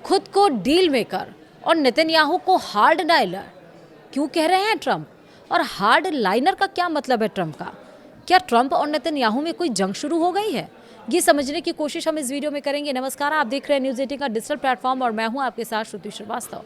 खुद को deal maker और नेतन्याहू को हार्ड लाइनर क्यों कह रहे हैं ट्रंप? और हार्ड लाइनर का क्या मतलब है ट्रंप का? क्या ट्रंप और नेतन्याहू में कोई जंग शुरू हो गई है? ये समझने की कोशिश हम इस वीडियो में करेंगे। नमस्कार, आप देख रहे हैं न्यूज़ 18 का डिजिटल प्लेटफॉर्म और मैं हूं आपके साथ श्रुति श्रीवास्तव।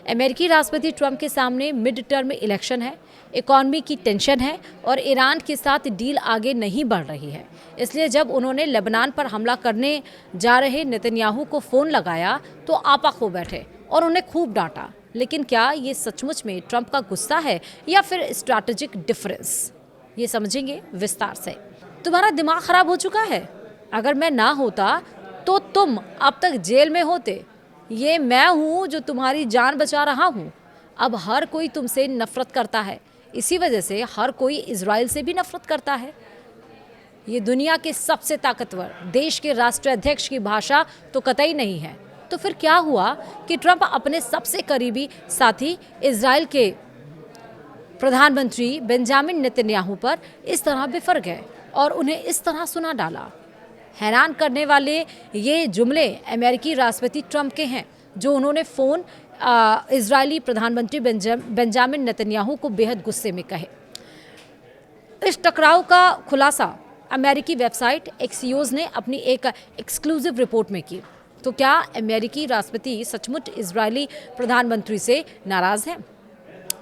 अमेरिकी राष्ट्रपति ट्रंप के सामने मिड टर्म इलेक्शन है, इकॉनमी की टेंशन है और ईरान के साथ डील आगे नहीं बढ़ रही है। इसलिए जब उन्होंने लेबनान पर हमला करने जा रहे नेतन्याहू को फ़ोन लगाया तो आपा खो बैठे और उन्हें खूब डांटा। लेकिन क्या ये सचमुच में ट्रंप का गुस्सा है या फिर स्ट्रैटेजिक डिफरेंस? ये समझेंगे विस्तार से। तुम्हारा दिमाग खराब हो चुका है? अगर मैं ना होता तो तुम अब तक जेल में होते। ये मैं हूँ जो तुम्हारी जान बचा रहा हूँ। अब हर कोई तुमसे नफरत करता है, इसी वजह से हर कोई इजराइल से भी नफरत करता है। ये दुनिया के सबसे ताकतवर देश के राष्ट्राध्यक्ष की भाषा तो कतई नहीं है। तो फिर क्या हुआ कि ट्रंप अपने सबसे करीबी साथी इजराइल के प्रधानमंत्री बेंजामिन नेतन्याहू पर इस तरह बिफर गए और उन्हें इस तरह सुना डाला? हैरान करने वाले ये जुमले अमेरिकी राष्ट्रपति ट्रंप के हैं, जो उन्होंने फ़ोन इजरायली प्रधानमंत्री बेंजामिन नेतन्याहू को बेहद गुस्से में कहे। इस टकराव का खुलासा अमेरिकी वेबसाइट एक्सियोस ने अपनी एक एक्सक्लूसिव रिपोर्ट में की। तो क्या अमेरिकी राष्ट्रपति सचमुच इजरायली प्रधानमंत्री से नाराज़ हैं?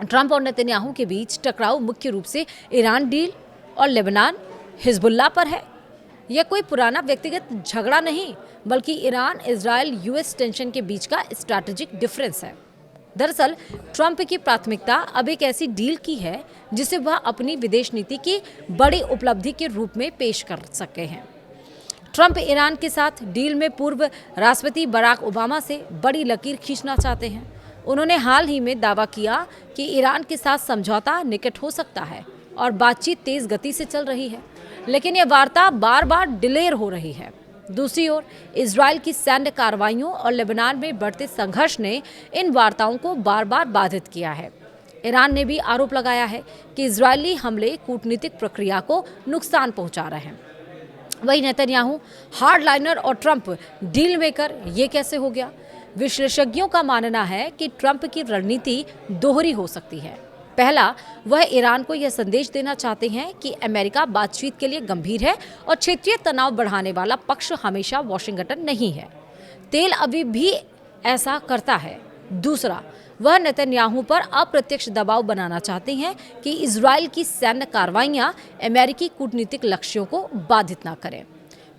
ट्रंप और नेतन्याहू के बीच टकराव मुख्य रूप से ईरान डील और लेबनान हिजबुल्लाह पर है। यह कोई पुराना व्यक्तिगत झगड़ा नहीं, बल्कि ईरान इजराइल यूएस टेंशन के बीच का स्ट्रैटेजिक डिफरेंस है। दरअसल ट्रंप की प्राथमिकता अब एक ऐसी डील की है जिसे वह अपनी विदेश नीति की बड़ी उपलब्धि के रूप में पेश कर सके हैं। ट्रंप ईरान के साथ डील में पूर्व राष्ट्रपति बराक ओबामा से बड़ी लकीर खींचना चाहते हैं। उन्होंने हाल ही में दावा किया कि ईरान के साथ समझौता निकट हो सकता है और बातचीत तेज गति से चल रही है, लेकिन यह वार्ता बार बार डिलेर हो रही है। दूसरी ओर इजराइल की सैन्य कार्रवाइयों और लेबनान में बढ़ते संघर्ष ने इन वार्ताओं को बार बार बाधित किया है। ईरान ने भी आरोप लगाया है कि इजरायली हमले कूटनीतिक प्रक्रिया को नुकसान पहुंचा रहे हैं। वहीं नेतन्याहू हार्डलाइनर और ट्रंप डील मेकर, ये कैसे हो गया? विशेषज्ञों का मानना है कि ट्रंप की रणनीति दोहरी हो सकती है। पहला, वह ईरान को यह संदेश देना चाहते हैं कि अमेरिका बातचीत के लिए गंभीर है और क्षेत्रीय तनाव बढ़ाने वाला पक्ष हमेशा वाशिंगटन नहीं है। तेल अवीव भी ऐसा करता है। दूसरा, वह नेतन्याहू पर अप्रत्यक्ष दबाव बनाना चाहते हैं कि इजराइल की सैन्य कार्रवाइयां अमेरिकी कूटनीतिक लक्ष्यों को बाधित न करें।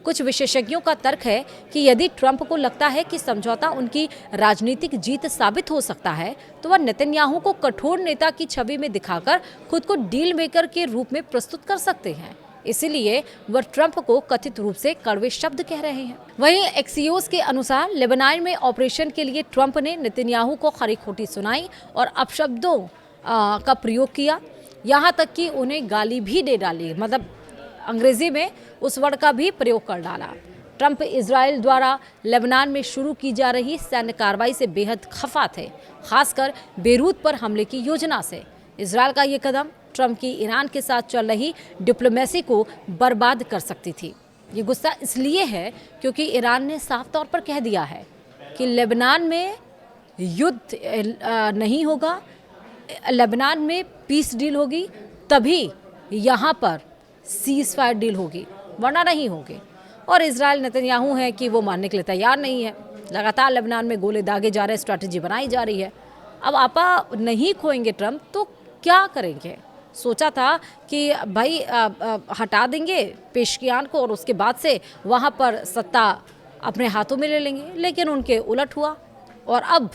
कुछ विशेषज्ञों का तर्क है कि यदि ट्रंप को लगता है कि समझौता उनकी राजनीतिक जीत साबित हो सकता है, तो वह नेतन्याहू को कठोर नेता की छवि में दिखाकर खुद को डील मेकर के रूप में प्रस्तुत कर सकते हैं। इसीलिए वह ट्रंप को कथित रूप से कड़वे शब्द कह रहे हैं। वहीं एक्सियोस के अनुसार लेबनान में ऑपरेशन के लिए ट्रंप ने नेतन्याहू को खरी खोटी सुनाई और अपशब्दों का प्रयोग किया, यहाँ तक कि उन्हें गाली भी दे डाली, मतलब अंग्रेजी में उस वर्ड का भी प्रयोग कर डाला। ट्रंप इजराइल द्वारा लेबनान में शुरू की जा रही सैन्य कार्रवाई से बेहद खफा थे, खासकर बेरूत पर हमले की योजना से। इजराइल का ये कदम ट्रंप की ईरान के साथ चल रही डिप्लोमेसी को बर्बाद कर सकती थी। ये गुस्सा इसलिए है क्योंकि ईरान ने साफ तौर पर कह दिया है कि लेबनान में युद्ध नहीं होगा, लेबनान में पीस डील होगी, तभी यहाँ पर सीज फायर डील होगी, वरना नहीं होगी। और इजराइल नेतन्याहू है कि वो मानने के लिए तैयार नहीं है। लगातार लेबनान में गोले दागे जा रहे, स्ट्रैटेजी बनाई जा रही है। अब आपा नहीं खोएंगे ट्रंप तो क्या करेंगे? सोचा था कि भाई हटा देंगे पेशकियान को और उसके बाद से वहाँ पर सत्ता अपने हाथों में ले लेंगे, लेकिन उनके उलट हुआ और अब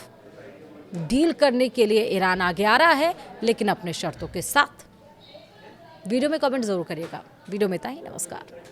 डील करने के लिए ईरान आगे आ रहा है, लेकिन अपने शर्तों के साथ। वीडियो में कमेंट जरूर करिएगा। वीडियो में इतना ही। नमस्कार।